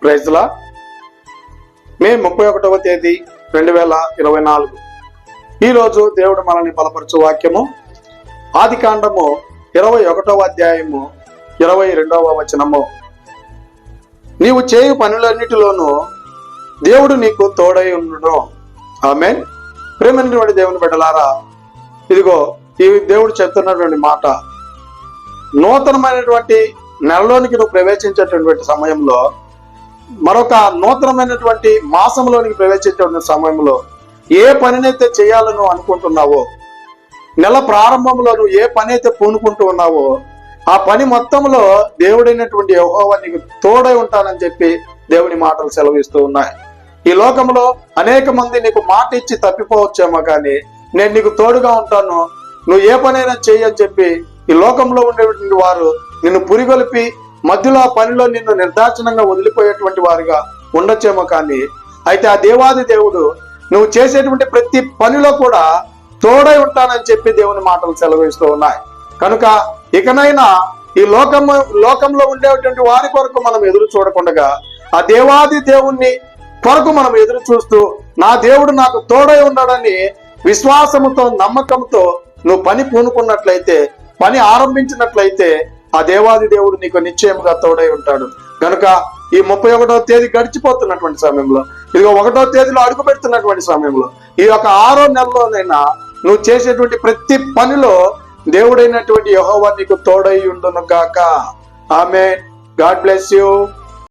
Praise లా. మే 31వ తేదీ 2024. ఈరోజు దేవుడు మనల్ని బలపరచు వాక్యము ఆదికాండము 21వ అధ్యాయము 22వ వచనము. నీవు చేయు పనులన్నిటిలోనూ దేవుడు నీకు తోడై ఉండును. ఆమేన్. ప్రేమైనటువంటి దేవుని బిడ్డలారా, ఇదిగో ఈ దేవుడు చెప్తున్నటువంటి మాట, నూతనమైనటువంటి నెలలోనికి నువ్వు ప్రవేశించేటటువంటి సమయంలో, మరొక నూతనమైనటువంటి మాసంలోనికి ప్రవేశించేటువంటి సమయంలో ఏ పనినైతే చేయాలని అనుకుంటున్నావో, నెల ప్రారంభంలో నువ్వు ఏ పని అయితే పూనుకుంటూ ఉన్నావో, ఆ పని మొత్తంలో దేవుడైనటువంటి యెహోవా నీకు తోడై ఉంటానని చెప్పి దేవుని మాటలు సెలవిస్తూ ఉన్నాయి. ఈ లోకంలో అనేక మంది నీకు మాట ఇచ్చి తప్పిపోవచ్చేమో, కానీ నేను నీకు తోడుగా ఉంటాను, నువ్వు ఏ పనైనా చెయ్యని చెప్పి ఈ లోకంలో ఉండేటువంటి వారు నిన్ను పురిగొలిపి మధ్యలో ఆ పనిలో నిన్ను నిర్దాక్షిణంగా వదిలిపోయేటువంటి వారుగా ఉండొచ్చేమో, కానీ అయితే ఆ దేవాది దేవుడు నువ్వు చేసేటువంటి ప్రతి పనిలో కూడా తోడై ఉంటానని చెప్పి దేవుని మాటలు సెలవిస్తూ ఉన్నాయి. కనుక ఇకనైనా ఈ లోకంలో ఉండేటువంటి వారి కొరకు మనం ఎదురు చూడకుండా ఆ దేవాది దేవుణ్ణి కొరకు మనం ఎదురు చూస్తూ, నా దేవుడు నాకు తోడై ఉన్నాడని విశ్వాసముతో నమ్మకంతో నువ్వు పని పూనుకున్నట్లయితే, పని ఆరంభించినట్లయితే ఆ దేవాది దేవుడు నీకు నిశ్చయముగా తోడై ఉంటాడు. కనుక ఈ 31వ తేదీ గడిచిపోతున్నటువంటి సమయంలో, ఇదిగో 1వ తేదీలో అడుగు పెడుతున్నటువంటి సమయంలో, ఈ యొక్క 6వ నెలలోనైనా నువ్వు చేసేటువంటి ప్రతి పనిలో దేవుడైనటువంటి యెహోవా నీకు తోడై ఉండును గాక. ఆమేన్. God bless you.